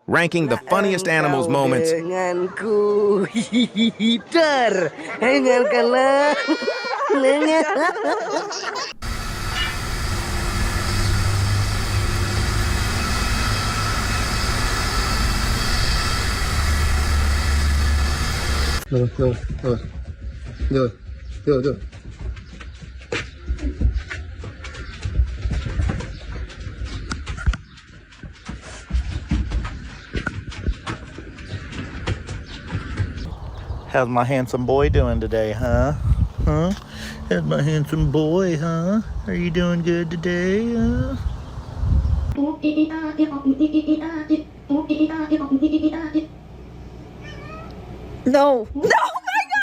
ranking the funniest animals moments. Denganku, hihihitar, dengarkanlah. No. How's my handsome boy doing today, huh? How's my handsome boy, huh? Are you doing good today, huh? No. No!